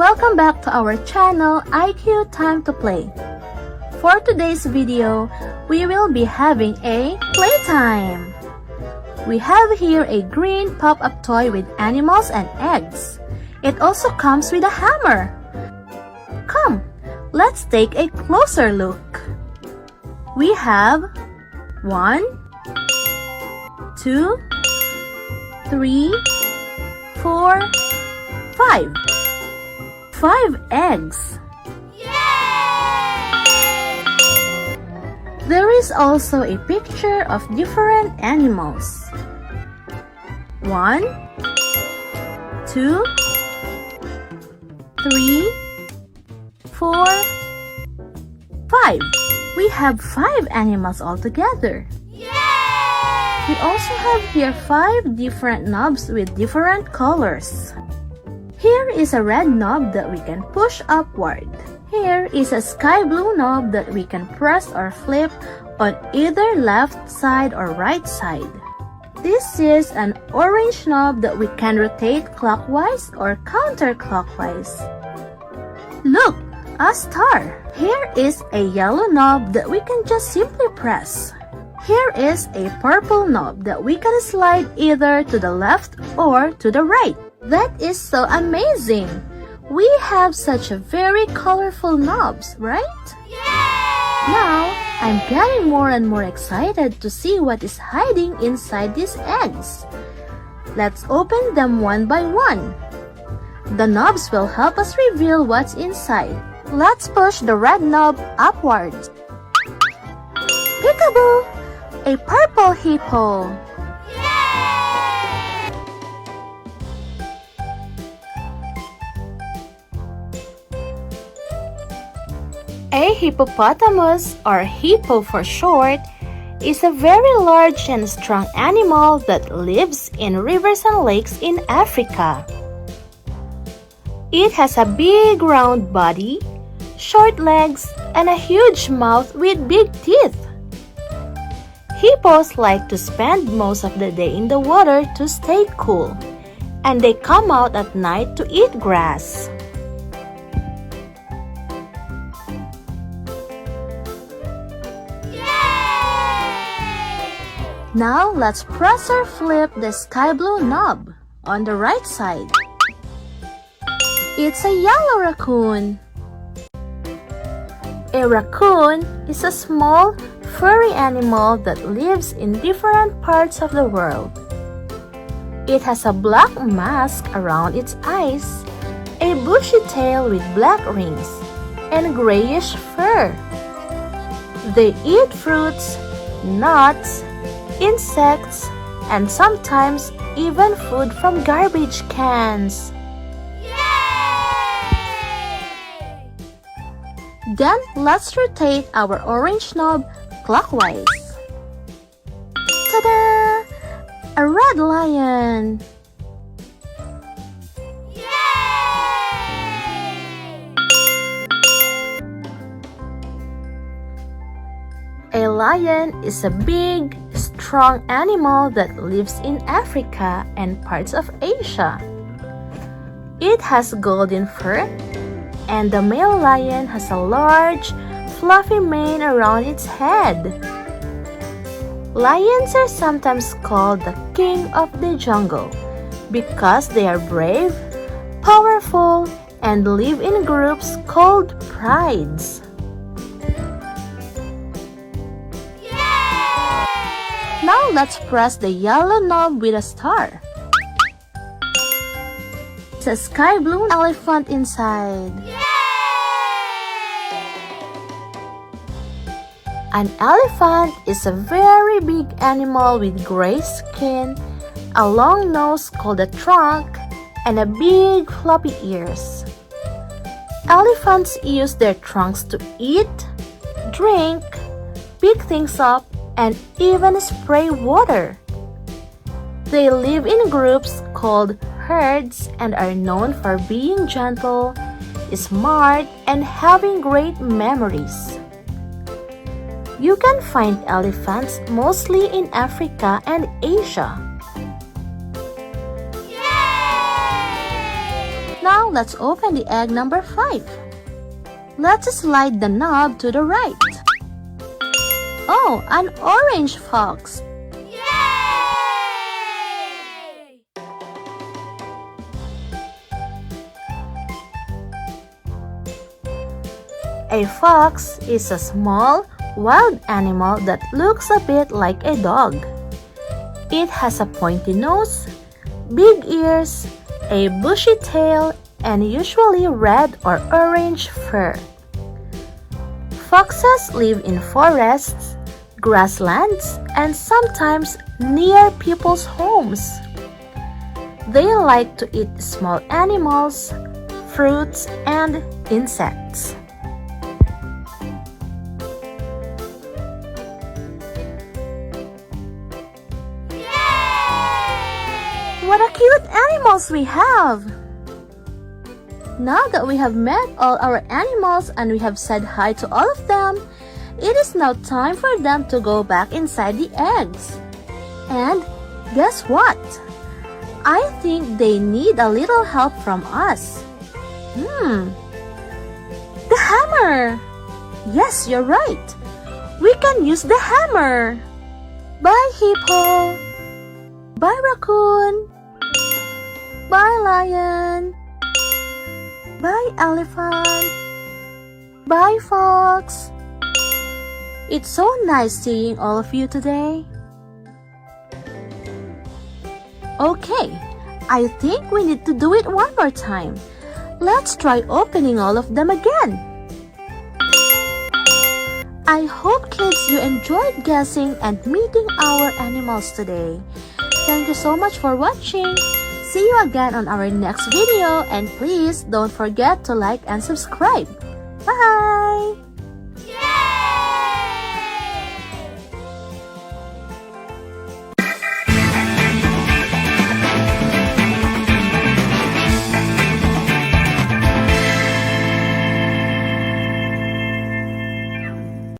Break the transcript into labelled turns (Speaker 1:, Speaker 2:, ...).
Speaker 1: Welcome back to our channel IQ Time to Play. For today's video, we will be having a playtime. We have here a green pop-up toy with animals and eggs. It also comes with a hammer. Come, let's take a closer look. We have 1, 2, 3, 4, 5. 5 eggs.
Speaker 2: Yay!
Speaker 1: There is also a picture of different animals. 1, 2, 3, 4, 5. We have 5 animals altogether.
Speaker 2: Yay!
Speaker 1: We also have here 5 different knobs with different colors. Here is a red knob that we can push upward. Here is a sky blue knob that we can press or flip on either left side or right side. This is an orange knob that we can rotate clockwise or counterclockwise. Look, a star. Here is a yellow knob that we can just simply press. Here is a purple knob that we can slide either to the left or to the right. That is so amazing! We have such a very colorful knobs, right?
Speaker 2: Yay!
Speaker 1: Now, I'm getting more and more excited to see what is hiding inside these eggs. Let's open them one by one. The knobs will help us reveal what's inside. Let's push the red knob upwards. Peekaboo! A purple hippo. A hippopotamus, or hippo for short, is a very large and strong animal that lives in rivers and lakes in Africa. It has a big round body, short legs, and a huge mouth with big teeth. Hippos like to spend most of the day in the water to stay cool, and they come out at night to eat grass. Now, let's press or flip the sky blue knob on the right side. It's a yellow raccoon. A raccoon is a small, furry animal that lives in different parts of the world. It has a black mask around its eyes, a bushy tail with black rings, and grayish fur. They eat fruits, nuts, insects, and sometimes even food from garbage cans.
Speaker 2: Yay!
Speaker 1: Then let's rotate our orange knob clockwise. Ta-da! A red lion! A lion is a big, strong animal that lives in Africa and parts of Asia. It has golden fur, and the male lion has a large, fluffy mane around its head. Lions are sometimes called the king of the jungle because they are brave, powerful, and live in groups called prides. Now let's press the yellow knob with a star. It's a sky blue elephant inside. An elephant is a very big animal with gray skin, a long nose called a trunk, and a big floppy ears. Elephants use their trunks to eat, drink, pick things up, and even spray water. They live in groups called herds and are known for being gentle, smart, and having great memories. You can find elephants mostly in Africa and Asia.
Speaker 2: Yay!
Speaker 1: Now let's open the egg number 5. Let's slide the knob to the right. Oh, an orange fox.
Speaker 2: Yay!
Speaker 1: A fox is a small, wild animal that looks a bit like a dog. It has a pointy nose, big ears, a bushy tail, and usually red or orange fur. Foxes live in forests, grasslands, and sometimes near people's homes. They like to eat small animals, fruits, and insects. What a cute animals we have! Now that we have met all our animals and we have said hi to all of them, it is now time for them to go back inside the eggs. And guess what? I think they need a little help from us. The hammer! Yes, you're right. We can use the hammer. Bye, hippo. Bye, raccoon. Bye, lion. Bye, elephant. Bye, fox. It's so nice seeing all of you today. Okay, I think we need to do it one more time. Let's try opening all of them again. I hope kids you enjoyed guessing and meeting our animals today. Thank you so much for watching. See you again on our next video, and please don't forget to like and subscribe. Bye!